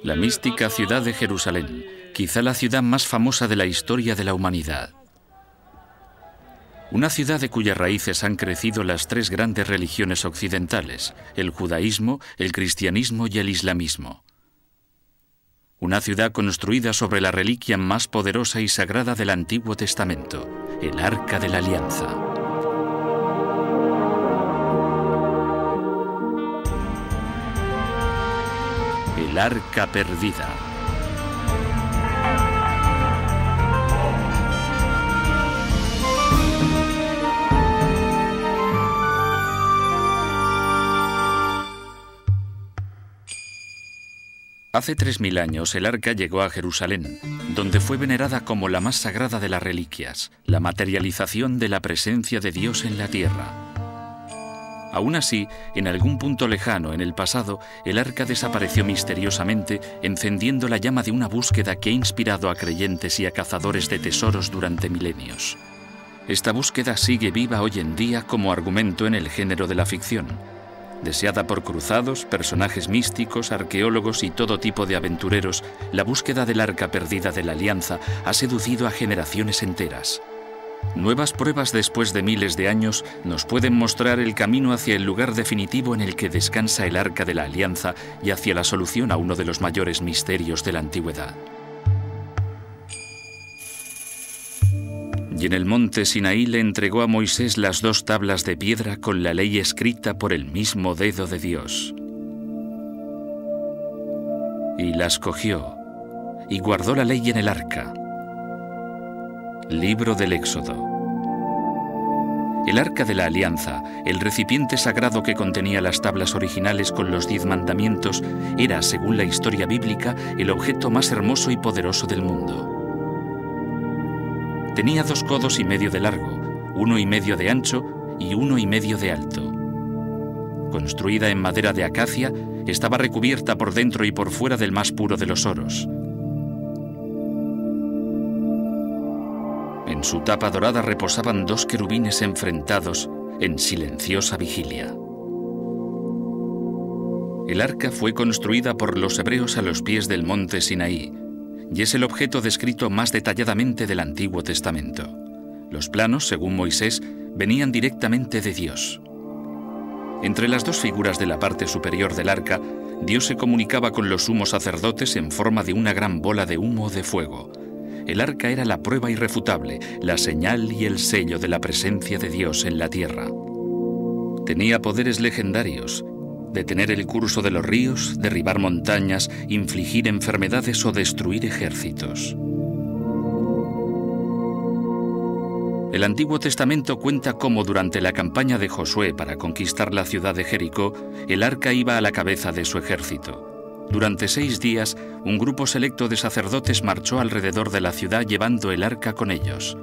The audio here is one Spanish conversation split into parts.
La mística ciudad de Jerusalén, quizá la ciudad más famosa de la historia de la humanidad. Una ciudad de cuyas raíces han crecido las tres grandes religiones occidentales, el judaísmo, el cristianismo y el islamismo. Una ciudad construida sobre la reliquia más poderosa y sagrada del Antiguo Testamento, el Arca de la Alianza. El Arca Perdida. Hace 3000 años el Arca llegó a Jerusalén, donde fue venerada como la más sagrada de las reliquias, la materialización de la presencia de Dios en la tierra. Aún así, en algún punto lejano en el pasado, el Arca desapareció misteriosamente, encendiendo la llama de una búsqueda que ha inspirado a creyentes y a cazadores de tesoros durante milenios. Esta búsqueda sigue viva hoy en día como argumento en el género de la ficción. Deseada por cruzados, personajes místicos, arqueólogos y todo tipo de aventureros, la búsqueda del Arca Perdida de la Alianza ha seducido a generaciones enteras. Nuevas pruebas después de miles de años nos pueden mostrar el camino hacia el lugar definitivo en el que descansa el Arca de la Alianza y hacia la solución a uno de los mayores misterios de la antigüedad. Y en el monte Sinaí le entregó a Moisés las 2 tablas de piedra con la ley escrita por el mismo dedo de Dios. Y las cogió, y guardó la ley en el arca. Libro del Éxodo. El Arca de la Alianza, el recipiente sagrado que contenía las tablas originales con los 10 mandamientos, era, según la historia bíblica, el objeto más hermoso y poderoso del mundo. Tenía 2,5 codos de largo, 1,5 de ancho y 1,5 de alto. Construida en madera de acacia, estaba recubierta por dentro y por fuera del más puro de los oros. En su tapa dorada reposaban 2 querubines enfrentados en silenciosa vigilia. El arca fue construida por los hebreos a los pies del monte Sinaí, y es el objeto descrito más detalladamente del Antiguo Testamento. Los planos, según Moisés, venían directamente de Dios. Entre las 2 figuras de la parte superior del arca, Dios se comunicaba con los sumos sacerdotes en forma de una gran bola de humo o de fuego. El arca era la prueba irrefutable, la señal y el sello de la presencia de Dios en la tierra. Tenía poderes legendarios: detener el curso de los ríos, derribar montañas, infligir enfermedades o destruir ejércitos. El Antiguo Testamento cuenta cómo durante la campaña de Josué para conquistar la ciudad de Jericó, el arca iba a la cabeza de su ejército. Durante 6 días, un grupo selecto de sacerdotes marchó alrededor de la ciudad llevando el arca con ellos.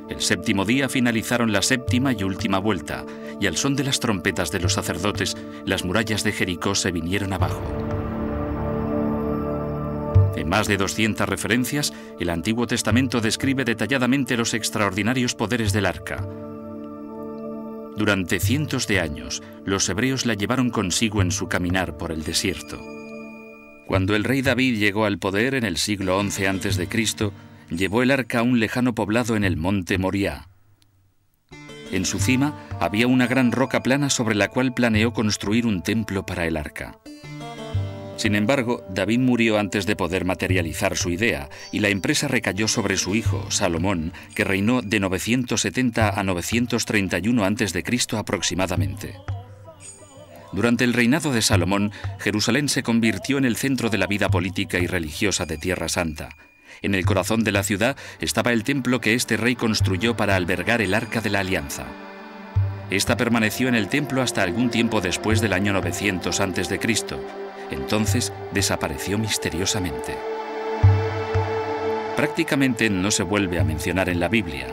El 7º día finalizaron la 7ª y última vuelta, y al son de las trompetas de los sacerdotes, las murallas de Jericó se vinieron abajo. En más de 200 referencias, el Antiguo Testamento describe detalladamente los extraordinarios poderes del arca. Durante cientos de años, los hebreos la llevaron consigo en su caminar por el desierto. Cuando el rey David llegó al poder en el siglo XI a.C., llevó el arca a un lejano poblado en el monte Moriah. En su cima había una gran roca plana sobre la cual planeó construir un templo para el arca. Sin embargo, David murió antes de poder materializar su idea, y la empresa recayó sobre su hijo, Salomón, que reinó de 970 a 931 a.C. aproximadamente. Durante el reinado de Salomón, Jerusalén se convirtió en el centro de la vida política y religiosa de Tierra Santa. En el corazón de la ciudad estaba el templo que este rey construyó para albergar el Arca de la Alianza. Esta permaneció en el templo hasta algún tiempo después del año 900 a.C. Entonces desapareció misteriosamente. Prácticamente no se vuelve a mencionar en la Biblia.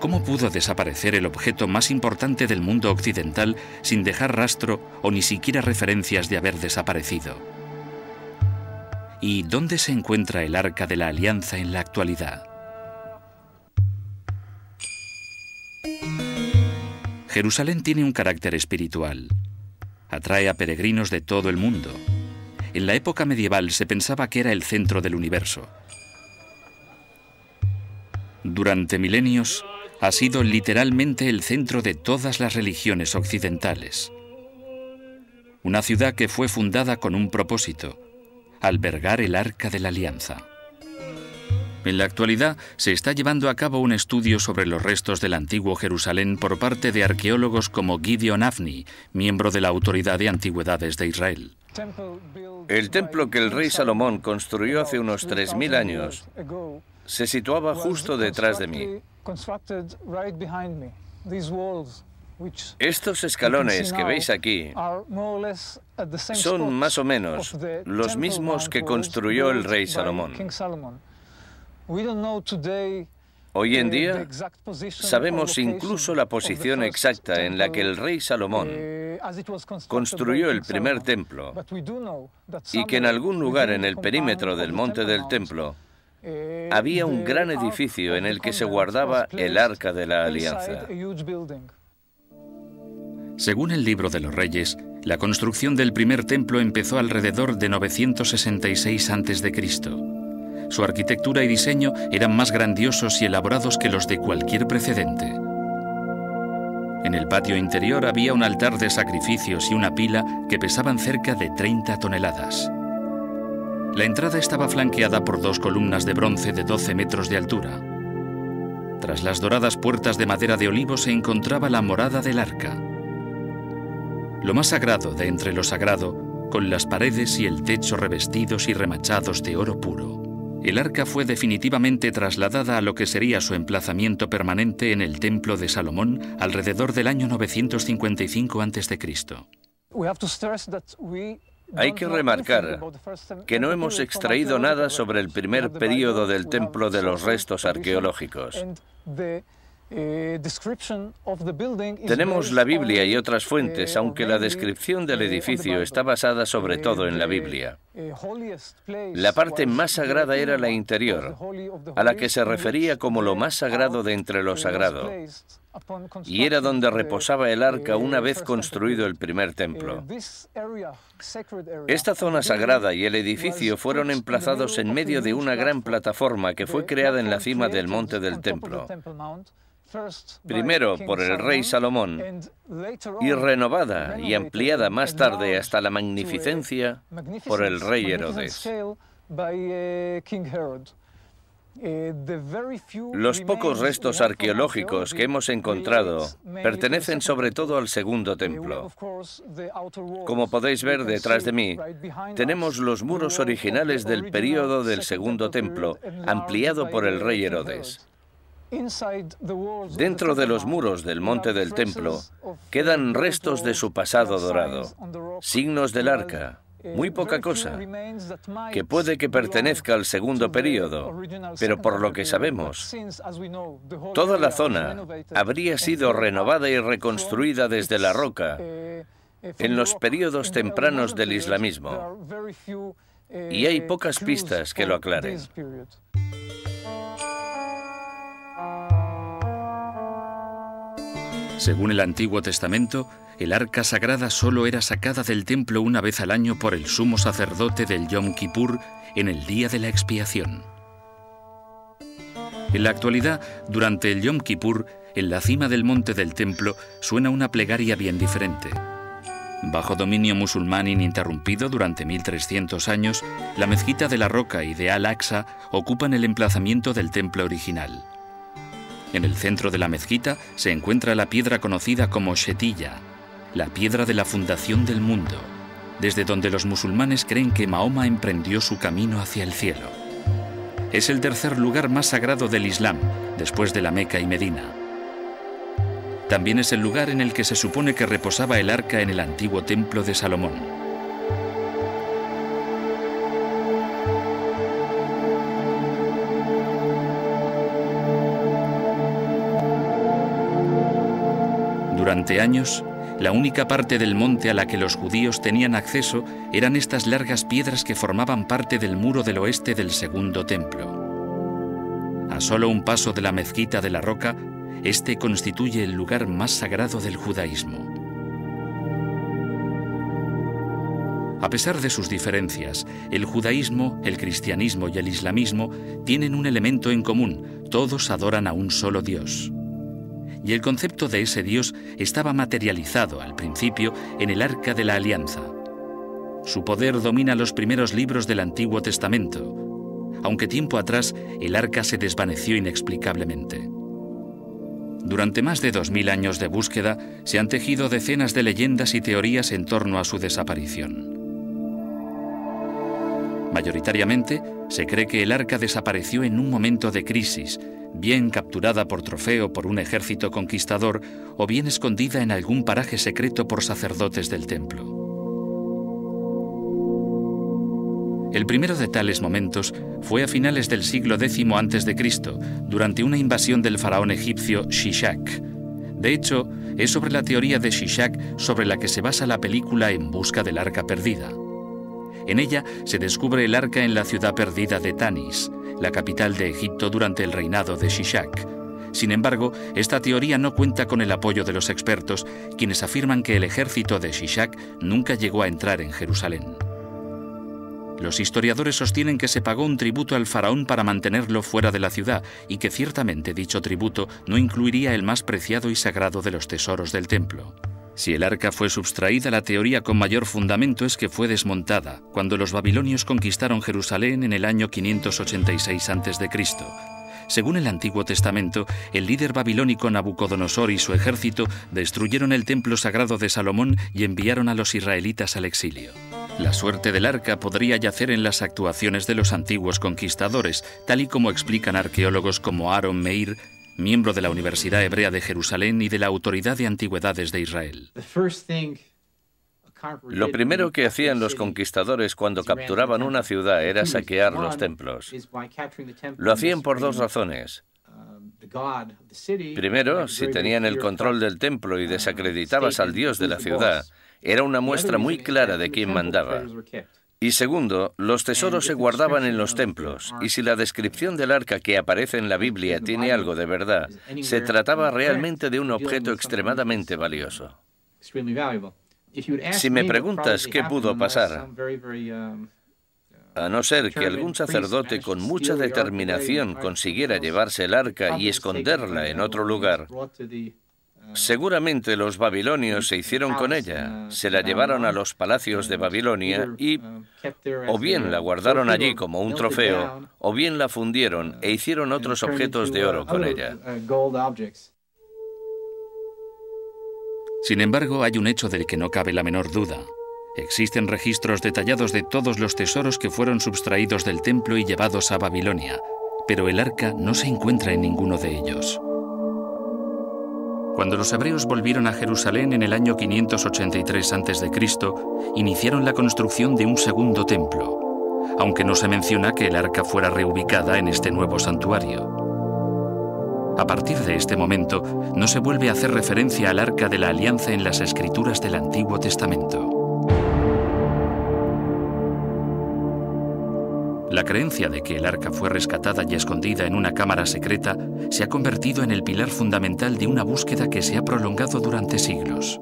¿Cómo pudo desaparecer el objeto más importante del mundo occidental sin dejar rastro o ni siquiera referencias de haber desaparecido? ¿Y dónde se encuentra el Arca de la Alianza en la actualidad? Jerusalén tiene un carácter espiritual. Atrae a peregrinos de todo el mundo. en la época medieval se pensaba que era el centro del universo. Durante milenios ha sido literalmente el centro de todas las religiones occidentales. Una ciudad que fue fundada con un propósito: albergar el Arca de la Alianza. En la actualidad se está llevando a cabo un estudio sobre los restos del antiguo Jerusalén por parte de arqueólogos como Gideon Avni, miembro de la Autoridad de Antigüedades de Israel. El templo que el rey Salomón construyó hace unos 3000 años se situaba justo detrás de mí. Estos escalones que veis aquí son más o menos los mismos que construyó el rey Salomón. Hoy en día sabemos incluso la posición exacta en la que el rey Salomón construyó el primer templo y que en algún lugar en el perímetro del monte del templo había un gran edificio en el que se guardaba el Arca de la Alianza. Según el Libro de los Reyes, la construcción del primer templo empezó alrededor de 966 a.C. Su arquitectura y diseño eran más grandiosos y elaborados que los de cualquier precedente. En el patio interior había un altar de sacrificios y una pila que pesaban cerca de 30 toneladas. La entrada estaba flanqueada por 2 columnas de bronce de 12 metros de altura. Tras las doradas puertas de madera de olivo se encontraba la morada del arca. Lo más sagrado de entre lo sagrado, con las paredes y el techo revestidos y remachados de oro puro. El arca fue definitivamente trasladada a lo que sería su emplazamiento permanente en el Templo de Salomón alrededor del año 955 a.C. Hay que remarcar que no hemos extraído nada sobre el primer período del templo de los restos arqueológicos. Tenemos la Biblia y otras fuentes, aunque la descripción del edificio está basada sobre todo en la Biblia. La parte más sagrada era la interior, a la que se refería como lo más sagrado de entre lo sagrado, y era donde reposaba el arca una vez construido el primer templo. Esta zona sagrada y el edificio fueron emplazados en medio de una gran plataforma que fue creada en la cima del monte del templo. Primero por el rey Salomón y renovada y ampliada más tarde hasta la magnificencia por el rey Herodes. Los pocos restos arqueológicos que hemos encontrado pertenecen sobre todo al segundo templo. Como podéis ver detrás de mí, tenemos los muros originales del período del segundo templo, ampliado por el rey Herodes. Dentro de los muros del monte del templo quedan restos de su pasado dorado, signos del arca, muy poca cosa, que puede que pertenezca al segundo período, pero por lo que sabemos, toda la zona habría sido renovada y reconstruida desde la roca en los períodos tempranos del islamismo, y hay pocas pistas que lo aclaren. Según el Antiguo Testamento, el arca sagrada solo era sacada del templo una vez al año por el sumo sacerdote del Yom Kippur en el día de la expiación. En la actualidad, durante el Yom Kippur, en la cima del monte del templo suena una plegaria bien diferente. Bajo dominio musulmán ininterrumpido durante 1300 años, la mezquita de la Roca y de Al-Aqsa ocupan el emplazamiento del templo original. En el centro de la mezquita se encuentra la piedra conocida como Shetiyya, la piedra de la fundación del mundo, desde donde los musulmanes creen que Mahoma emprendió su camino hacia el cielo. Es el tercer lugar más sagrado del Islam, después de la Meca y Medina. También es el lugar en el que se supone que reposaba el arca en el antiguo templo de Salomón. Durante años, la única parte del monte a la que los judíos tenían acceso eran estas largas piedras que formaban parte del muro del oeste del segundo templo. A solo un paso de la mezquita de la Roca, este constituye el lugar más sagrado del judaísmo. A pesar de sus diferencias, el judaísmo, el cristianismo y el islamismo tienen un elemento en común: todos adoran a un solo Dios. Y el concepto de ese Dios estaba materializado al principio en el Arca de la Alianza. Su poder domina los primeros libros del Antiguo Testamento, aunque tiempo atrás el Arca se desvaneció inexplicablemente. Durante más de 2000 años de búsqueda se han tejido decenas de leyendas y teorías en torno a su desaparición. Mayoritariamente, se cree que el Arca desapareció en un momento de crisis, bien capturada por trofeo por un ejército conquistador o bien escondida en algún paraje secreto por sacerdotes del templo. El primero de tales momentos fue a finales del siglo X a.C., durante una invasión del faraón egipcio Shishak. De hecho, es sobre la teoría de Shishak sobre la que se basa la película En busca del Arca perdida. En ella se descubre el arca en la ciudad perdida de Tanis, la capital de Egipto durante el reinado de Shishak. Sin embargo, esta teoría no cuenta con el apoyo de los expertos, quienes afirman que el ejército de Shishak nunca llegó a entrar en Jerusalén. Los historiadores sostienen que se pagó un tributo al faraón para mantenerlo fuera de la ciudad y que ciertamente dicho tributo no incluiría el más preciado y sagrado de los tesoros del templo. Si el arca fue sustraída, la teoría con mayor fundamento es que fue desmontada cuando los babilonios conquistaron Jerusalén en el año 586 a.C. Según el Antiguo Testamento, el líder babilónico Nabucodonosor y su ejército destruyeron el templo sagrado de Salomón y enviaron a los israelitas al exilio. La suerte del arca podría yacer en las actuaciones de los antiguos conquistadores, tal y como explican arqueólogos como Aaron Meir, miembro de la Universidad Hebrea de Jerusalén y de la Autoridad de Antigüedades de Israel. Lo primero que hacían los conquistadores cuando capturaban una ciudad era saquear los templos. Lo hacían por dos razones. Primero, si tenían el control del templo y desacreditabas al dios de la ciudad, era una muestra muy clara de quién mandaba. Y segundo, los tesoros se guardaban en los templos, y si la descripción del arca que aparece en la Biblia tiene algo de verdad, se trataba realmente de un objeto extremadamente valioso. Si me preguntas qué pudo pasar, a no ser que algún sacerdote con mucha determinación consiguiera llevarse el arca y esconderla en otro lugar, seguramente los babilonios se hicieron con ella, se la llevaron a los palacios de Babilonia y o bien la guardaron allí como un trofeo, o bien la fundieron e hicieron otros objetos de oro con ella. Sin embargo, hay un hecho del que no cabe la menor duda. Existen registros detallados de todos los tesoros que fueron sustraídos del templo y llevados a Babilonia, pero el arca no se encuentra en ninguno de ellos. Cuando los hebreos volvieron a Jerusalén en el año 583 a.C., iniciaron la construcción de un segundo templo, aunque no se menciona que el arca fuera reubicada en este nuevo santuario. A partir de este momento, no se vuelve a hacer referencia al Arca de la Alianza en las Escrituras del Antiguo Testamento. La creencia de que el arca fue rescatada y escondida en una cámara secreta se ha convertido en el pilar fundamental de una búsqueda que se ha prolongado durante siglos.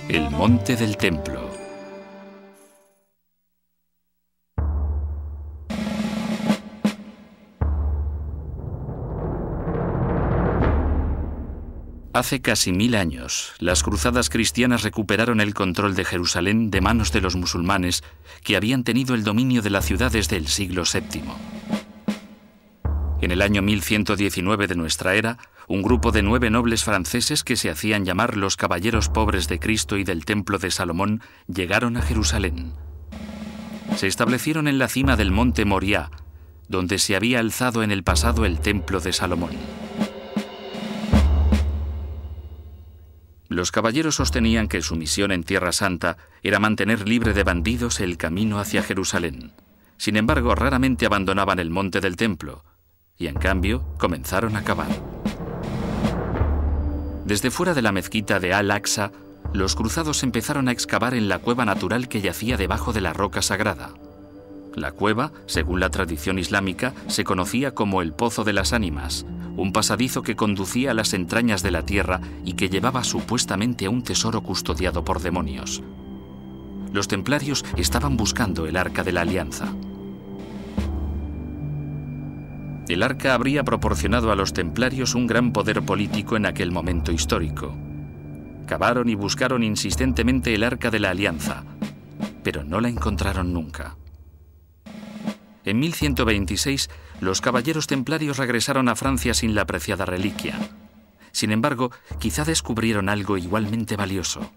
El Monte del Templo. Hace casi 1000 años, las cruzadas cristianas recuperaron el control de Jerusalén de manos de los musulmanes que habían tenido el dominio de la ciudad desde el siglo VII. En el año 1119 de nuestra era, un grupo de 9 nobles franceses que se hacían llamar los Caballeros Pobres de Cristo y del Templo de Salomón llegaron a Jerusalén. Se establecieron en la cima del monte Moriah, donde se había alzado en el pasado el Templo de Salomón. Los caballeros sostenían que su misión en Tierra Santa era mantener libre de bandidos el camino hacia Jerusalén. Sin embargo, raramente abandonaban el monte del templo, y en cambio comenzaron a cavar. Desde fuera de la mezquita de Al-Aqsa, los cruzados empezaron a excavar en la cueva natural que yacía debajo de la roca sagrada. La cueva, según la tradición islámica, se conocía como el Pozo de las Ánimas, un pasadizo que conducía a las entrañas de la tierra y que llevaba supuestamente a un tesoro custodiado por demonios. Los templarios estaban buscando el Arca de la Alianza. El Arca habría proporcionado a los templarios un gran poder político en aquel momento histórico. Cavaron y buscaron insistentemente el Arca de la Alianza, pero no la encontraron nunca. En 1126, los caballeros templarios regresaron a Francia sin la preciada reliquia. Sin embargo, quizá descubrieron algo igualmente valioso.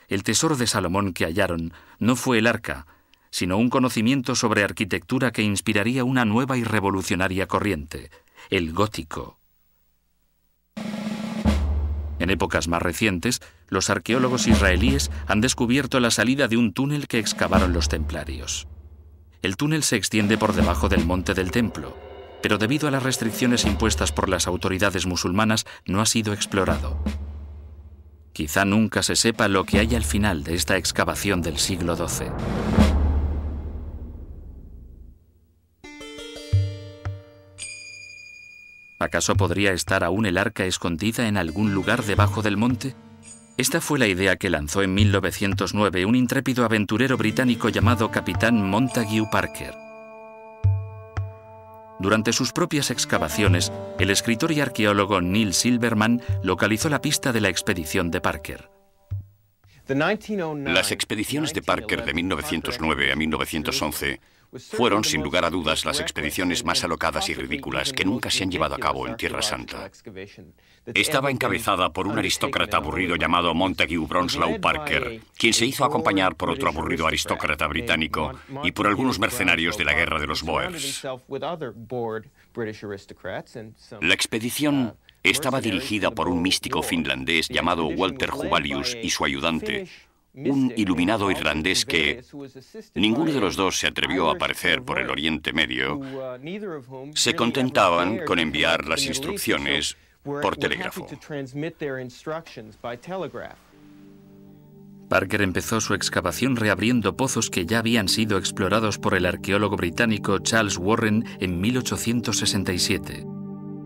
El tesoro de Salomón que hallaron no fue el Arca, sino un conocimiento sobre arquitectura que inspiraría una nueva y revolucionaria corriente, el gótico. En épocas más recientes, los arqueólogos israelíes han descubierto la salida de un túnel que excavaron los templarios. El túnel se extiende por debajo del monte del templo, pero debido a las restricciones impuestas por las autoridades musulmanas no ha sido explorado. Quizá nunca se sepa lo que hay al final de esta excavación del siglo XII. ¿Acaso podría estar aún el arca escondida en algún lugar debajo del monte? Esta fue la idea que lanzó en 1909 un intrépido aventurero británico llamado Capitán Montague Parker. Durante sus propias excavaciones, el escritor y arqueólogo Neil Silverman localizó la pista de la expedición de Parker. Las expediciones de Parker de 1909 a 1911 fueron, sin lugar a dudas, las expediciones más alocadas y ridículas que nunca se han llevado a cabo en Tierra Santa. Estaba encabezada por un aristócrata aburrido llamado Montague Bronslow Parker, quien se hizo acompañar por otro aburrido aristócrata británico y por algunos mercenarios de la guerra de los Boers. La expedición estaba dirigida por un místico finlandés llamado Walter Huvalius y su ayudante, un iluminado irlandés que ninguno de los dos se atrevió a aparecer por el Oriente Medio. Se contentaban con enviar las instrucciones por telégrafo. Parker empezó su excavación reabriendo pozos que ya habían sido explorados por el arqueólogo británico Charles Warren en 1867.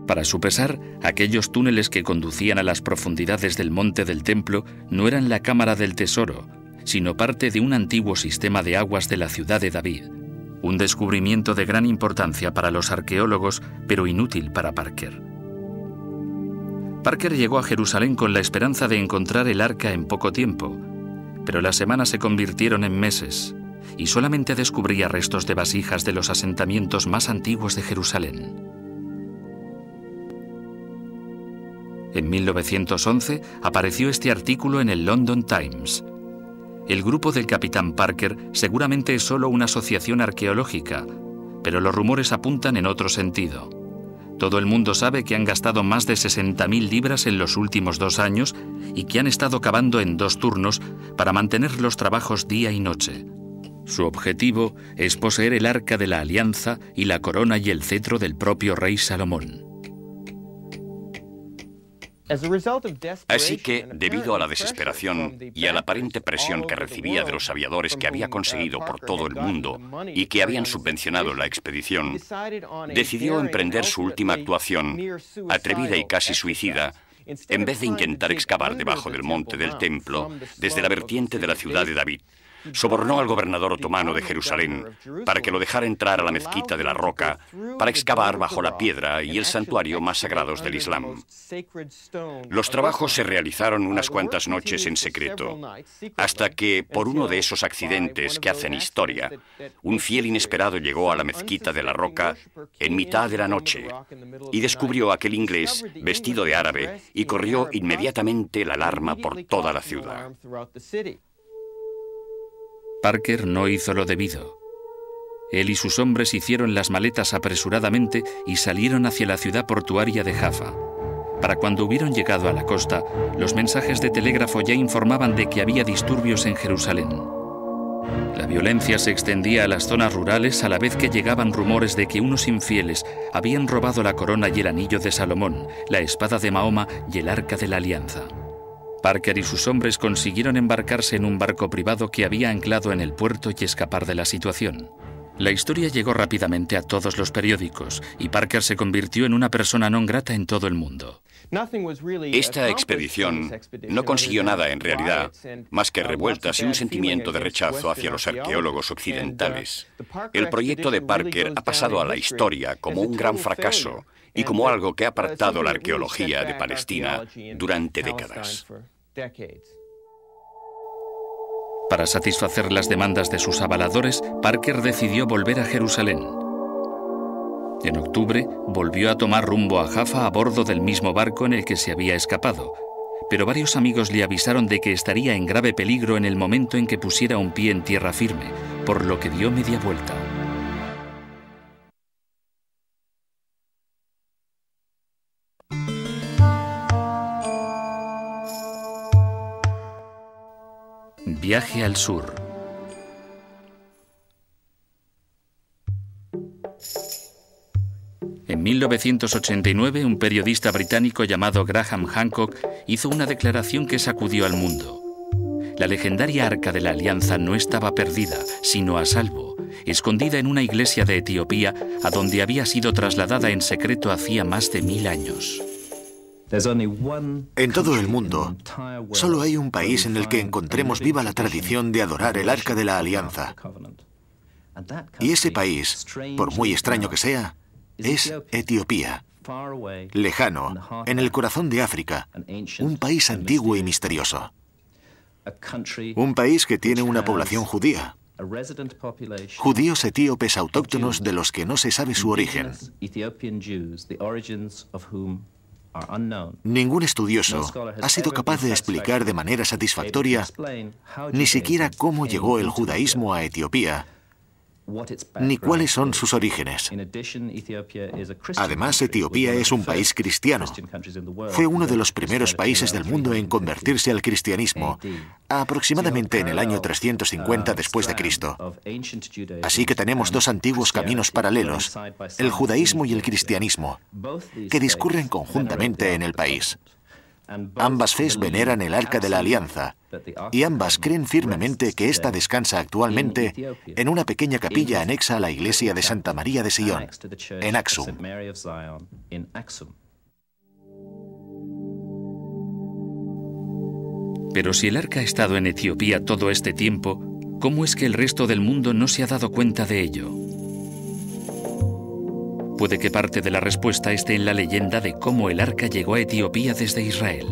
Para su pesar, aquellos túneles que conducían a las profundidades del monte del templo no eran la cámara del tesoro, sino parte de un antiguo sistema de aguas de la ciudad de David. Un descubrimiento de gran importancia para los arqueólogos, pero inútil para Parker. Parker llegó a Jerusalén con la esperanza de encontrar el arca en poco tiempo, pero las semanas se convirtieron en meses, y solamente descubría restos de vasijas de los asentamientos más antiguos de Jerusalén. En 1911 apareció este artículo en el London Times. El grupo del capitán Parker seguramente es solo una asociación arqueológica, pero los rumores apuntan en otro sentido. Todo el mundo sabe que han gastado más de 60.000 libras en los últimos 2 años y que han estado cavando en 2 turnos para mantener los trabajos día y noche. Su objetivo es poseer el Arca de la Alianza y la corona y el cetro del propio rey Salomón. Así que, debido a la desesperación y a la aparente presión que recibía de los aviadores que había conseguido por todo el mundo y que habían subvencionado la expedición, decidió emprender su última actuación, atrevida y casi suicida, en vez de intentar excavar debajo del monte del templo desde la vertiente de la ciudad de David. Sobornó al gobernador otomano de Jerusalén para que lo dejara entrar a la mezquita de la Roca para excavar bajo la piedra y el santuario más sagrados del Islam. Los trabajos se realizaron unas cuantas noches en secreto, hasta que, por uno de esos accidentes que hacen historia, un fiel inesperado llegó a la mezquita de la Roca en mitad de la noche y descubrió a aquel inglés vestido de árabe y corrió inmediatamente la alarma por toda la ciudad. Parker no hizo lo debido. Él y sus hombres hicieron las maletas apresuradamente y salieron hacia la ciudad portuaria de Jaffa. Para cuando hubieron llegado a la costa, los mensajes de telégrafo ya informaban de que había disturbios en Jerusalén. La violencia se extendía a las zonas rurales a la vez que llegaban rumores de que unos infieles habían robado la corona y el anillo de Salomón, la espada de Mahoma y el Arca de la Alianza. Parker y sus hombres consiguieron embarcarse en un barco privado que había anclado en el puerto y escapar de la situación. La historia llegó rápidamente a todos los periódicos y Parker se convirtió en una persona non grata en todo el mundo. Esta expedición no consiguió nada en realidad, más que revueltas y un sentimiento de rechazo hacia los arqueólogos occidentales. El proyecto de Parker ha pasado a la historia como un gran fracaso y como algo que ha apartado la arqueología de Palestina durante décadas. Para satisfacer las demandas de sus avaladores, Parker decidió volver a Jerusalén. En octubre, volvió a tomar rumbo a Jaffa a bordo del mismo barco en el que se había escapado, pero varios amigos le avisaron de que estaría en grave peligro en el momento en que pusiera un pie en tierra firme, por lo que dio media vuelta. Viaje al sur. En 1989, un periodista británico llamado Graham Hancock hizo una declaración que sacudió al mundo. La legendaria Arca de la Alianza no estaba perdida, sino a salvo, escondida en una iglesia de Etiopía, a donde había sido trasladada en secreto hacía más de 1000 años. En todo el mundo, solo hay un país en el que encontremos viva la tradición de adorar el Arca de la Alianza. Y ese país, por muy extraño que sea, es Etiopía. Lejano, en el corazón de África, un país antiguo y misterioso. Un país que tiene una población judía. Judíos etíopes autóctonos de los que no se sabe su origen. Ningún estudioso ha sido capaz de explicar de manera satisfactoria ni siquiera cómo llegó el judaísmo a Etiopía, ni cuáles son sus orígenes. Además, Etiopía es un país cristiano. Fue uno de los primeros países del mundo en convertirse al cristianismo, aproximadamente en el año 350 después de Cristo. Así que tenemos dos antiguos caminos paralelos, el judaísmo y el cristianismo, que discurren conjuntamente en el país. Ambas fes veneran el Arca de la Alianza, y ambas creen firmemente que ésta descansa actualmente en una pequeña capilla anexa a la iglesia de Santa María de Sion, en Aksum. Pero si el arca ha estado en Etiopía todo este tiempo, ¿cómo es que el resto del mundo no se ha dado cuenta de ello? Puede que parte de la respuesta esté en la leyenda de cómo el arca llegó a Etiopía desde Israel.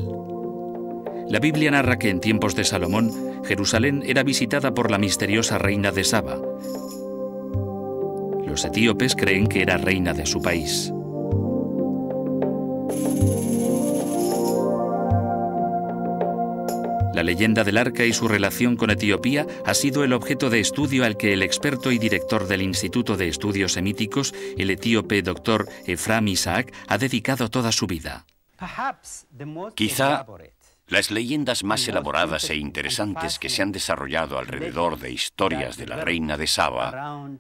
La Biblia narra que en tiempos de Salomón, Jerusalén era visitada por la misteriosa reina de Saba. Los etíopes creen que era reina de su país. La leyenda del arca y su relación con Etiopía ha sido el objeto de estudio al que el experto y director del Instituto de Estudios Semíticos, el etíope Dr. Ephraim Isaac, ha dedicado toda su vida. Quizá las leyendas más elaboradas e interesantes que se han desarrollado alrededor de historias de la reina de Saba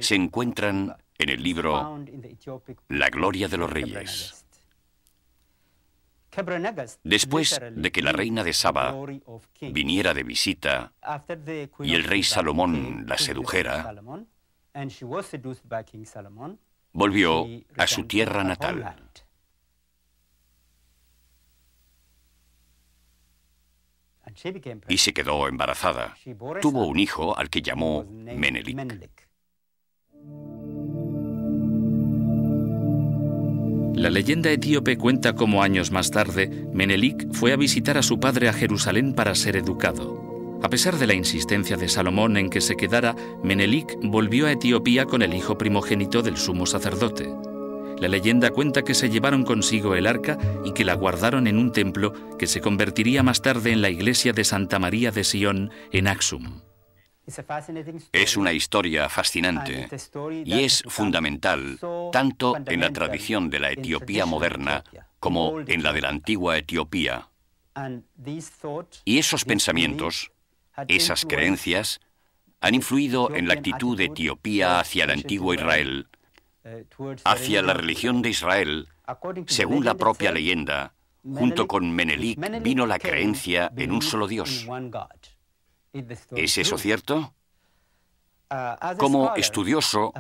se encuentran en el libro La Gloria de los Reyes. Después de que la reina de Saba viniera de visita y el rey Salomón la sedujera, volvió a su tierra natal. Y se quedó embarazada. Tuvo un hijo al que llamó Menelik. La leyenda etíope cuenta cómo años más tarde, Menelik fue a visitar a su padre a Jerusalén para ser educado. A pesar de la insistencia de Salomón en que se quedara, Menelik volvió a Etiopía con el hijo primogénito del sumo sacerdote. La leyenda cuenta que se llevaron consigo el arca y que la guardaron en un templo que se convertiría más tarde en la iglesia de Santa María de Sion en Aksum. Es una historia fascinante y es fundamental tanto en la tradición de la Etiopía moderna como en la de la antigua Etiopía. Y esos pensamientos, esas creencias, han influido en la actitud de Etiopía hacia el antiguo Israel, hacia la religión de Israel, según la propia leyenda, Junto con Menelik vino la creencia en un solo Dios. ¿Es eso cierto? Como estudioso,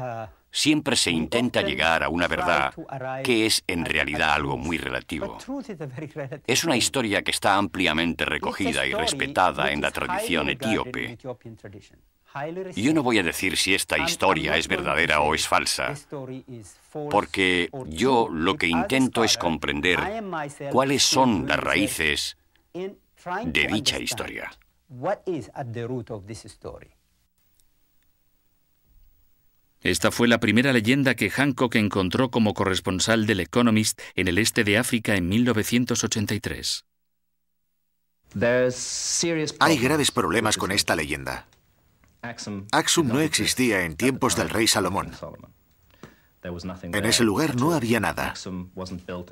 siempre se intenta llegar a una verdad que es en realidad algo muy relativo. Es una historia que está ampliamente recogida y respetada en la tradición etíope. Yo no voy a decir si esta historia es verdadera o es falsa, porque yo lo que intento es comprender cuáles son las raíces de dicha historia. Esta fue la primera leyenda que Hancock encontró como corresponsal del Economist en el este de África en 1983. Hay graves problemas con esta leyenda. Aksum no existía en tiempos del rey Salomón. En ese lugar no había nada.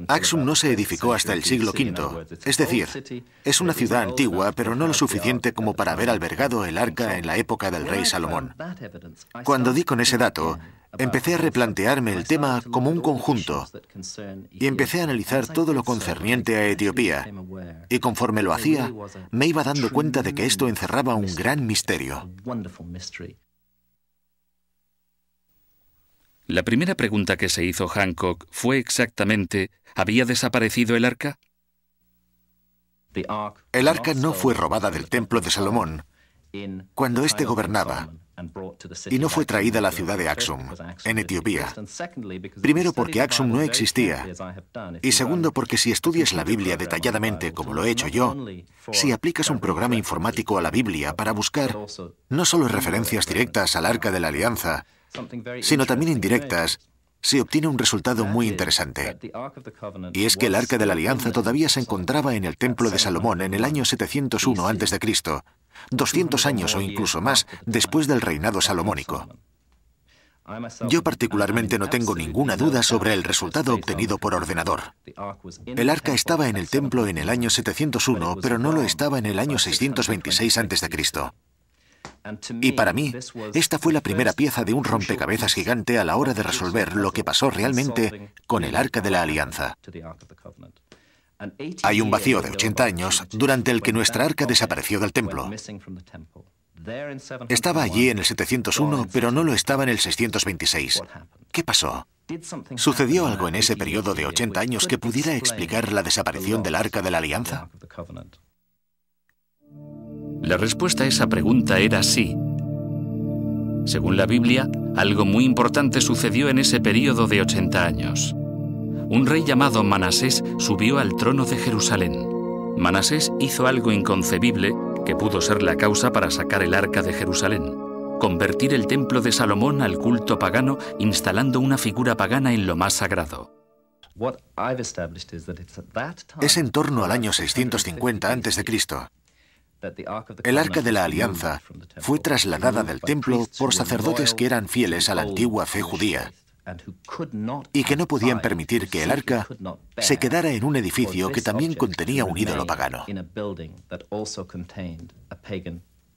Aksum no se edificó hasta el siglo V. Es decir, es una ciudad antigua, pero no lo suficiente como para haber albergado el arca en la época del rey Salomón. Cuando di con ese dato, empecé a replantearme el tema como un conjunto y empecé a analizar todo lo concerniente a Etiopía. Y conforme lo hacía, me iba dando cuenta de que esto encerraba un gran misterio. La primera pregunta que se hizo Hancock fue exactamente, ¿había desaparecido el arca? El arca no fue robada del templo de Salomón cuando éste gobernaba, y no fue traída a la ciudad de Aksum, en Etiopía. Primero porque Aksum no existía, y segundo porque si estudias la Biblia detalladamente como lo he hecho yo, si aplicas un programa informático a la Biblia para buscar no solo referencias directas al Arca de la Alianza, sino también indirectas, se obtiene un resultado muy interesante. Y es que el Arca de la Alianza todavía se encontraba en el Templo de Salomón en el año 701 a.C., 200 años o incluso más después del reinado salomónico. Yo particularmente no tengo ninguna duda sobre el resultado obtenido por ordenador. El arca estaba en el templo en el año 701, pero no lo estaba en el año 626 a.C. Y para mí, esta fue la primera pieza de un rompecabezas gigante a la hora de resolver lo que pasó realmente con el Arca de la Alianza. Hay un vacío de 80 años durante el que nuestra arca desapareció del templo. Estaba allí en el 701, pero no lo estaba en el 626. ¿Qué pasó? ¿Sucedió algo en ese periodo de 80 años que pudiera explicar la desaparición del Arca de la Alianza? La respuesta a esa pregunta era sí. Según la Biblia, algo muy importante sucedió en ese período de 80 años. Un rey llamado Manasés subió al trono de Jerusalén. Manasés hizo algo inconcebible que pudo ser la causa para sacar el arca de Jerusalén: convertir el templo de Salomón al culto pagano, instalando una figura pagana en lo más sagrado. Es en torno al año 650 a.C. El Arca de la Alianza fue trasladada del templo por sacerdotes que eran fieles a la antigua fe judía y que no podían permitir que el arca se quedara en un edificio que también contenía un ídolo pagano.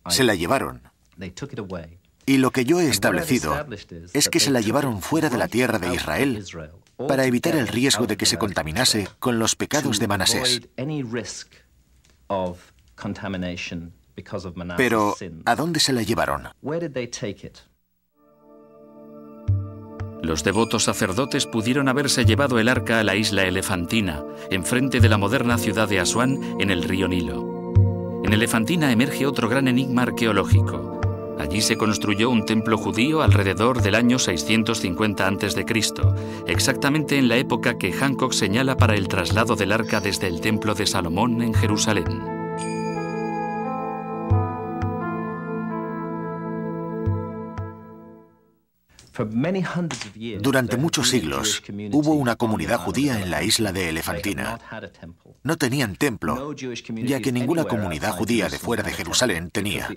Se la llevaron. Y lo que yo he establecido es que se la llevaron fuera de la tierra de Israel para evitar el riesgo de que se contaminase con los pecados de Manasés. Pero, ¿a dónde se la llevaron? Los devotos sacerdotes pudieron haberse llevado el arca a la isla Elefantina, enfrente de la moderna ciudad de Asuán, en el río Nilo. En Elefantina emerge otro gran enigma arqueológico. Allí se construyó un templo judío alrededor del año 650 a.C., exactamente en la época que Hancock señala para el traslado del arca desde el templo de Salomón en Jerusalén. Durante muchos siglos hubo una comunidad judía en la isla de Elefantina. No tenían templo, ya que ninguna comunidad judía de fuera de Jerusalén tenía.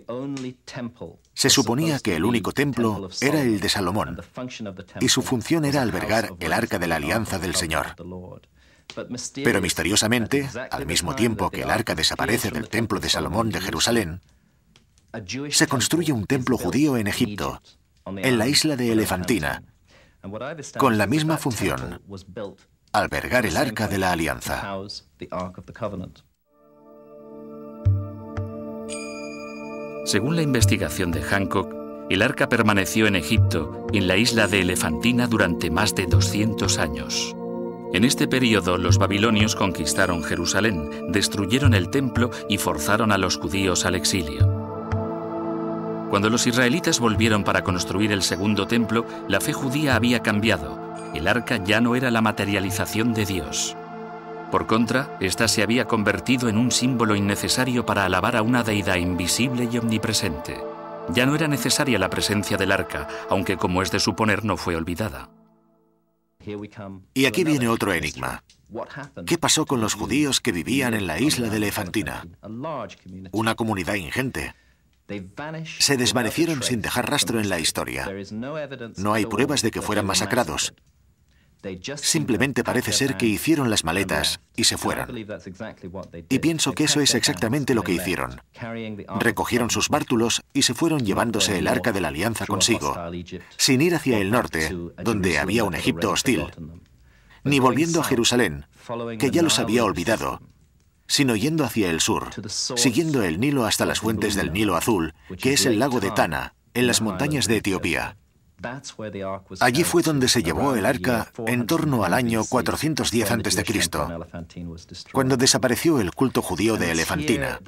Se suponía que el único templo era el de Salomón, y su función era albergar el Arca de la Alianza del Señor. Pero misteriosamente, al mismo tiempo que el arca desaparece del templo de Salomón de Jerusalén, se construye un templo judío en Egipto, en la isla de Elefantina, con la misma función. albergar el Arca de la Alianza. Según la investigación de Hancock, el arca permaneció en Egipto, en la isla de Elefantina, durante más de 200 años. En este periodo, los babilonios conquistaron Jerusalén, destruyeron el templo y forzaron a los judíos al exilio. Cuando los israelitas volvieron para construir el segundo templo, la fe judía había cambiado. El arca ya no era la materialización de Dios. Por contra, ésta se había convertido en un símbolo innecesario para alabar a una deidad invisible y omnipresente. Ya no era necesaria la presencia del arca, aunque, como es de suponer, no fue olvidada. Y aquí viene otro enigma. ¿Qué pasó con los judíos que vivían en la isla de Elefantina? Una comunidad ingente. Se desvanecieron sin dejar rastro en la historia. No hay pruebas de que fueran masacrados. Simplemente parece ser que hicieron las maletas y se fueron. Y pienso que eso es exactamente lo que hicieron. Recogieron sus bártulos y se fueron llevándose el Arca de la Alianza consigo, sin ir hacia el norte, donde había un Egipto hostil, ni volviendo a Jerusalén, que ya los había olvidado, sino yendo hacia el sur, siguiendo el Nilo hasta las fuentes del Nilo Azul, que es el lago de Tana, en las montañas de Etiopía. Allí fue donde se llevó el arca en torno al año 410 a.C., cuando desapareció el culto judío de Elefantina.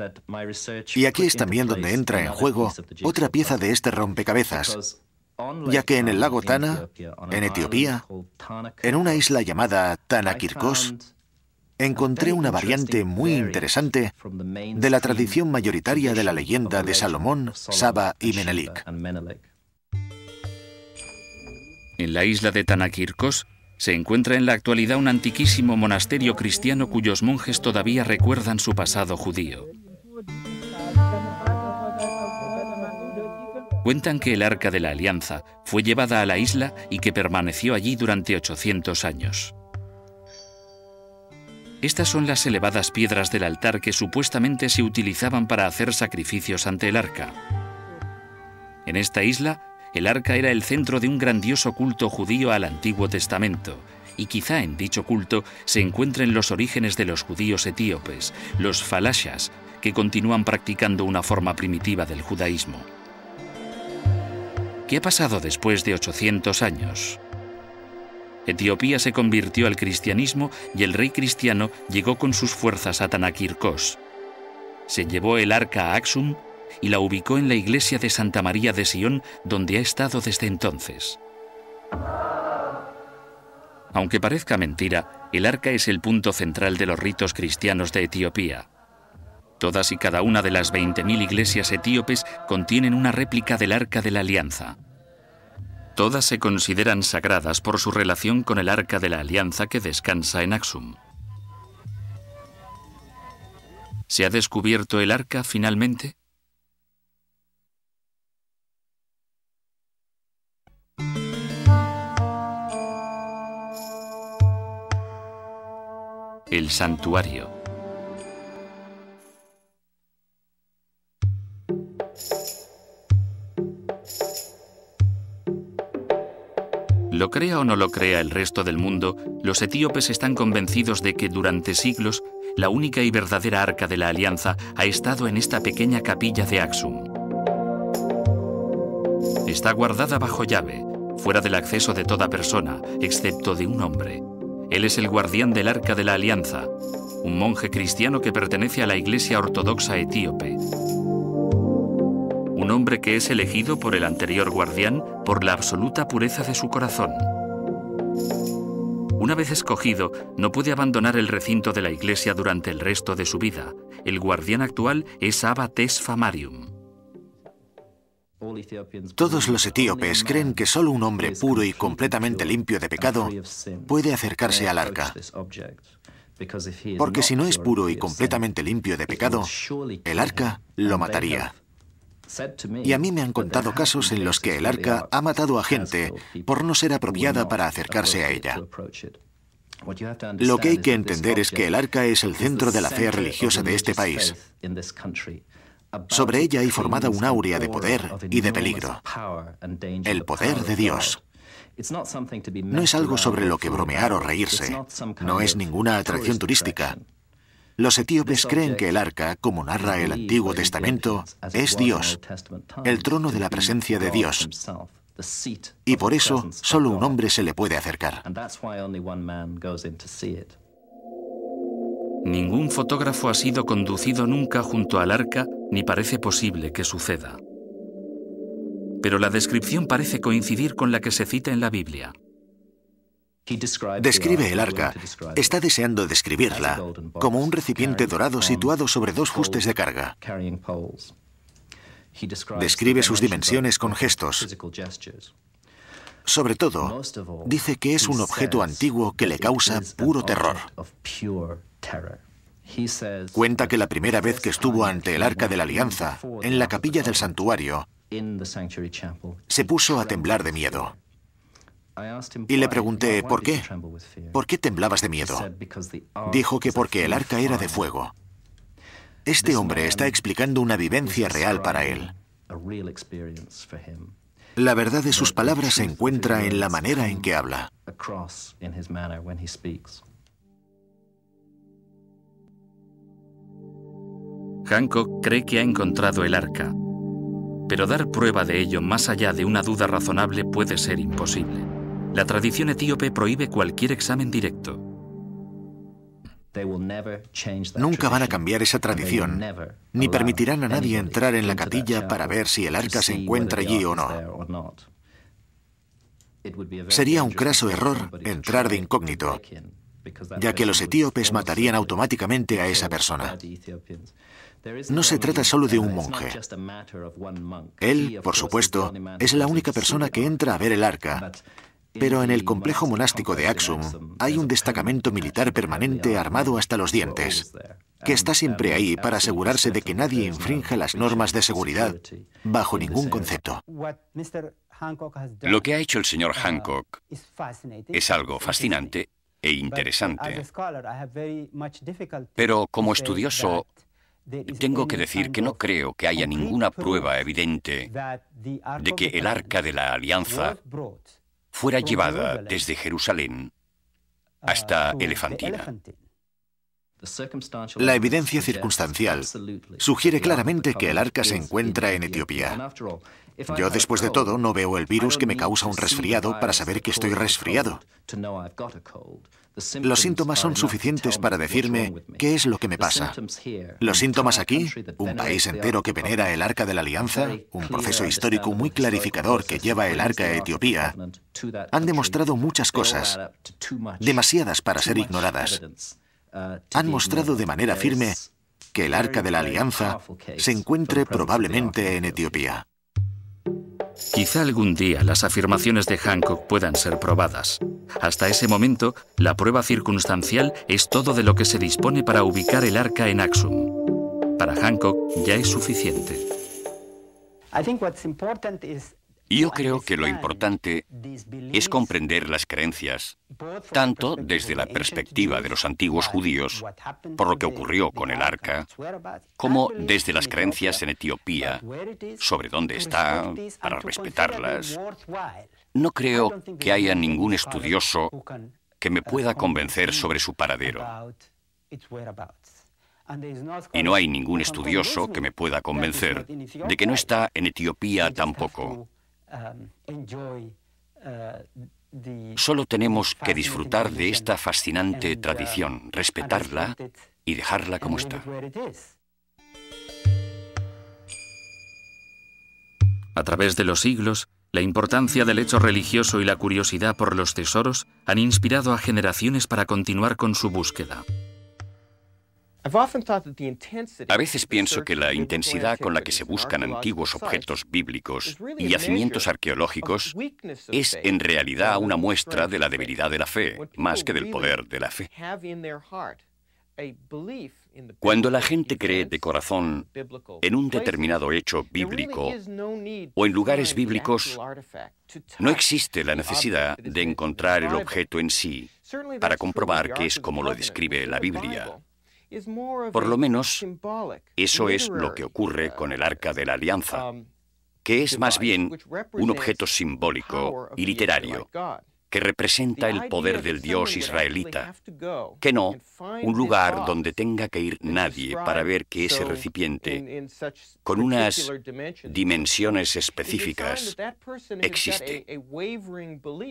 Y aquí es también donde entra en juego otra pieza de este rompecabezas, ya que en el lago Tana, en Etiopía, en una isla llamada Tanakirkos, encontré una variante muy interesante de la tradición mayoritaria de la leyenda de Salomón, Saba y Menelik. En la isla de Tanakirkos se encuentra en la actualidad un antiquísimo monasterio cristiano cuyos monjes todavía recuerdan su pasado judío. Cuentan que el Arca de la Alianza fue llevada a la isla y que permaneció allí durante 800 años. Estas son las elevadas piedras del altar que supuestamente se utilizaban para hacer sacrificios ante el arca. En esta isla, el arca era el centro de un grandioso culto judío al Antiguo Testamento, y quizá en dicho culto se encuentren los orígenes de los judíos etíopes, los falashas, que continúan practicando una forma primitiva del judaísmo. ¿Qué ha pasado después de 800 años? Etiopía se convirtió al cristianismo y el rey cristiano llegó con sus fuerzas a Tanakirkos. Se llevó el arca a Aksum y la ubicó en la iglesia de Santa María de Sion, donde ha estado desde entonces. Aunque parezca mentira, el arca es el punto central de los ritos cristianos de Etiopía. Todas y cada una de las 20.000 iglesias etíopes contienen una réplica del Arca de la Alianza. Todas se consideran sagradas por su relación con el Arca de la Alianza que descansa en Aksum. ¿Se ha descubierto el arca finalmente? El santuario. Lo crea o no lo crea el resto del mundo, los etíopes están convencidos de que durante siglos la única y verdadera Arca de la Alianza ha estado en esta pequeña capilla de Aksum. Está guardada bajo llave, fuera del acceso de toda persona, excepto de un hombre. Él es el guardián del Arca de la Alianza, un monje cristiano que pertenece a la Iglesia Ortodoxa etíope. Un hombre que es elegido por el anterior guardián por la absoluta pureza de su corazón. Una vez escogido, no puede abandonar el recinto de la iglesia durante el resto de su vida. El guardián actual es Abba Tesfa Marium. Todos los etíopes creen que solo un hombre puro y completamente limpio de pecado puede acercarse al arca. Porque si no es puro y completamente limpio de pecado, el arca lo mataría. Y a mí me han contado casos en los que el arca ha matado a gente por no ser apropiada para acercarse a ella. Lo que hay que entender es que el arca es el centro de la fe religiosa de este país. Sobre ella hay formada una áurea de poder y de peligro. El poder de Dios. No es algo sobre lo que bromear o reírse. No es ninguna atracción turística. Los etíopes creen que el arca, como narra el Antiguo Testamento, es Dios, el trono de la presencia de Dios. Y por eso solo un hombre se le puede acercar. Ningún fotógrafo ha sido conducido nunca junto al arca, ni parece posible que suceda. Pero la descripción parece coincidir con la que se cita en la Biblia. Describe el arca, está deseando describirla, como un recipiente dorado situado sobre dos fustes de carga. Describe sus dimensiones con gestos. Sobre todo, dice que es un objeto antiguo que le causa puro terror. Cuenta que la primera vez que estuvo ante el Arca de la Alianza, en la capilla del santuario, se puso a temblar de miedo. Y le pregunté, ¿por qué? ¿Por qué temblabas de miedo? Dijo que porque el arca era de fuego. Este hombre está explicando una vivencia real para él. La verdad de sus palabras se encuentra en la manera en que habla. Hancock cree que ha encontrado el arca, pero dar prueba de ello más allá de una duda razonable puede ser imposible. La tradición etíope prohíbe cualquier examen directo. Nunca van a cambiar esa tradición, ni permitirán a nadie entrar en la capilla para ver si el arca se encuentra allí o no. Sería un craso error entrar de incógnito, ya que los etíopes matarían automáticamente a esa persona. No se trata solo de un monje. Él, por supuesto, es la única persona que entra a ver el arca, pero en el complejo monástico de Aksum hay un destacamento militar permanente armado hasta los dientes, que está siempre ahí para asegurarse de que nadie infrinja las normas de seguridad bajo ningún concepto. Lo que ha hecho el señor Hancock es algo fascinante e interesante. Pero como estudioso, tengo que decir que no creo que haya ninguna prueba evidente de que el Arca de la Alianza fuera llevada desde Jerusalén hasta Elefantina. La evidencia circunstancial sugiere claramente que el arca se encuentra en Etiopía. Yo, después de todo, no veo el virus que me causa un resfriado para saber que estoy resfriado. Los síntomas son suficientes para decirme qué es lo que me pasa. Los síntomas aquí, un país entero que venera el Arca de la Alianza, un proceso histórico muy clarificador que lleva el arca a Etiopía, han demostrado muchas cosas, demasiadas para ser ignoradas. Han mostrado de manera firme que el Arca de la Alianza se encuentre probablemente en Etiopía. Quizá algún día las afirmaciones de Hancock puedan ser probadas. Hasta ese momento, la prueba circunstancial es todo de lo que se dispone para ubicar el arca en Aksum. Para Hancock ya es suficiente. Yo creo que lo importante es comprender las creencias, tanto desde la perspectiva de los antiguos judíos, por lo que ocurrió con el arca, como desde las creencias en Etiopía, sobre dónde está, para respetarlas. No creo que haya ningún estudioso que me pueda convencer sobre su paradero. Y no hay ningún estudioso que me pueda convencer de que no está en Etiopía tampoco. Solo tenemos que disfrutar de esta fascinante tradición, respetarla y dejarla como está. A través de los siglos, la importancia del hecho religioso y la curiosidad por los tesoros han inspirado a generaciones para continuar con su búsqueda. A veces pienso que la intensidad con la que se buscan antiguos objetos bíblicos y yacimientos arqueológicos es en realidad una muestra de la debilidad de la fe, más que del poder de la fe. Cuando la gente cree de corazón en un determinado hecho bíblico o en lugares bíblicos, no existe la necesidad de encontrar el objeto en sí para comprobar que es como lo describe la Biblia. Por lo menos, eso es lo que ocurre con el Arca de la Alianza. que es más bien un objeto simbólico y literario que representa el poder del Dios israelita, que no un lugar donde tenga que ir nadie para ver que ese recipiente, con unas dimensiones específicas, existe.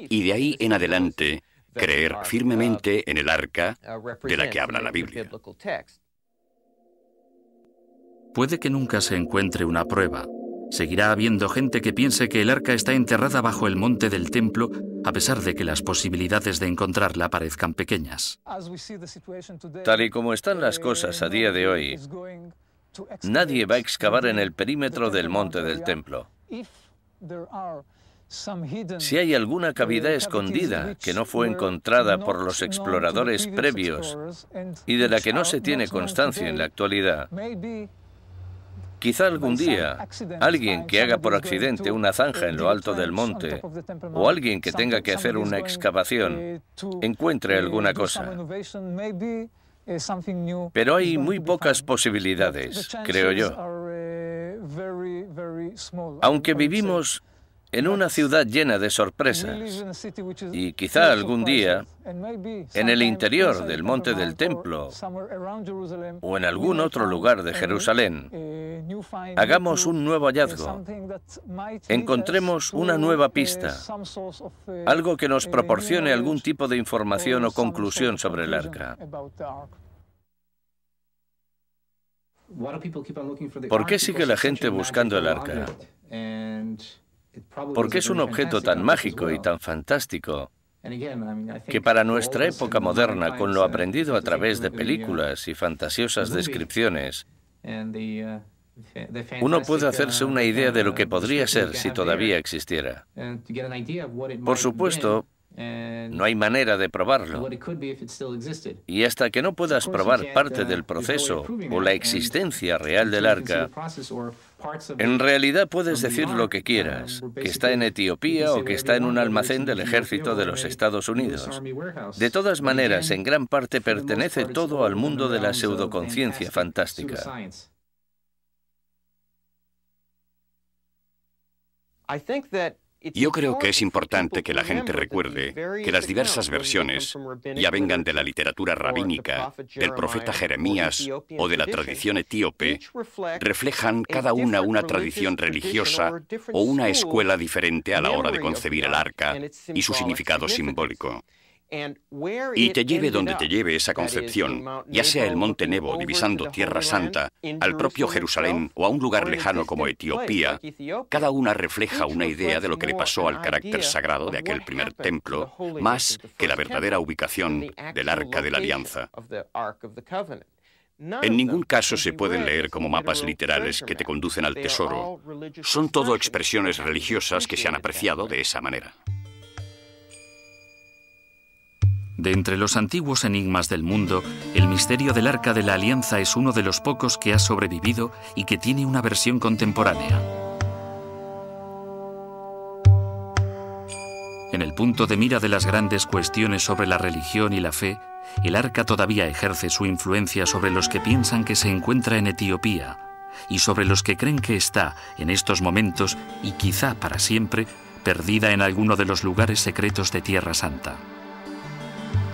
Y de ahí en adelante, creer firmemente en el arca de la que habla la Biblia. Puede que nunca se encuentre una prueba. Seguirá habiendo gente que piense que el arca está enterrada bajo el monte del templo, a pesar de que las posibilidades de encontrarla parezcan pequeñas. Tal y como están las cosas a día de hoy, nadie va a excavar en el perímetro del monte del templo. Si hay alguna cavidad escondida que no fue encontrada por los exploradores previos y de la que no se tiene constancia en la actualidad, quizá algún día alguien que haga por accidente una zanja en lo alto del monte o alguien que tenga que hacer una excavación encuentre alguna cosa. Pero hay muy pocas posibilidades, creo yo. Aunque vivimos en una ciudad llena de sorpresas, y quizá algún día, en el interior del monte del templo o en algún otro lugar de Jerusalén, hagamos un nuevo hallazgo, encontremos una nueva pista, algo que nos proporcione algún tipo de información o conclusión sobre el arca. ¿Por qué sigue la gente buscando el arca? Porque es un objeto tan mágico y tan fantástico que para nuestra época moderna, con lo aprendido a través de películas y fantasiosas descripciones, uno puede hacerse una idea de lo que podría ser si todavía existiera. Por supuesto, no hay manera de probarlo. Y hasta que no puedas probar parte del proceso o la existencia real del arca, en realidad puedes decir lo que quieras, que está en Etiopía o que está en un almacén del ejército de los Estados Unidos. De todas maneras, en gran parte pertenece todo al mundo de la pseudoconciencia fantástica. Yo creo que es importante que la gente recuerde que las diversas versiones, ya vengan de la literatura rabínica, del profeta Jeremías o de la tradición etíope, reflejan cada una tradición religiosa o una escuela diferente a la hora de concebir el arca y su significado simbólico. Y te lleve donde te lleve esa concepción, ya sea el Monte Nebo divisando Tierra Santa, al propio Jerusalén o a un lugar lejano como Etiopía, cada una refleja una idea de lo que le pasó al carácter sagrado de aquel primer templo, más que la verdadera ubicación del Arca de la Alianza. En ningún caso se pueden leer como mapas literales que te conducen al tesoro. Son todo expresiones religiosas que se han apreciado de esa manera. De entre los antiguos enigmas del mundo, el misterio del Arca de la Alianza es uno de los pocos que ha sobrevivido y que tiene una versión contemporánea. En el punto de mira de las grandes cuestiones sobre la religión y la fe, el Arca todavía ejerce su influencia sobre los que piensan que se encuentra en Etiopía y sobre los que creen que está, en estos momentos y quizá para siempre, perdida en alguno de los lugares secretos de Tierra Santa.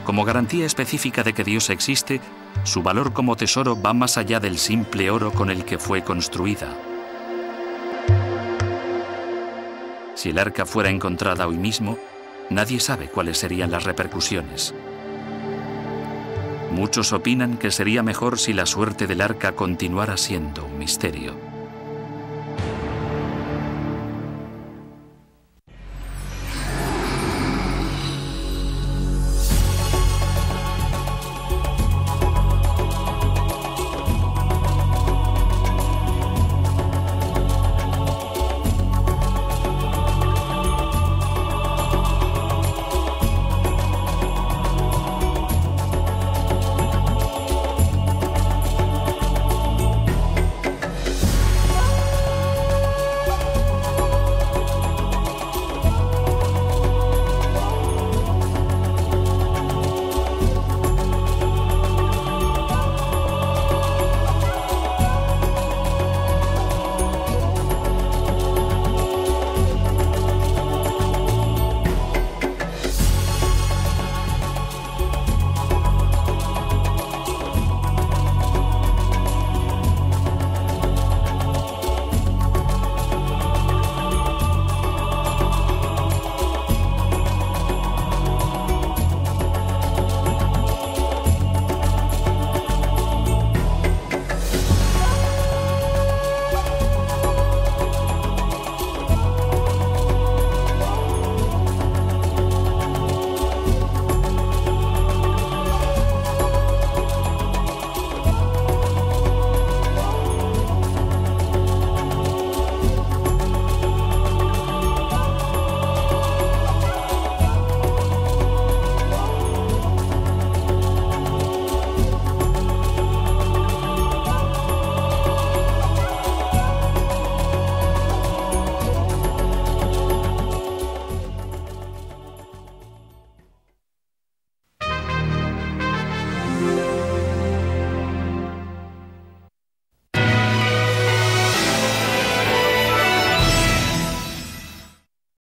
Como garantía específica de que Dios existe, su valor como tesoro va más allá del simple oro con el que fue construida. Si el arca fuera encontrada hoy mismo, nadie sabe cuáles serían las repercusiones. Muchos opinan que sería mejor si la suerte del arca continuara siendo un misterio.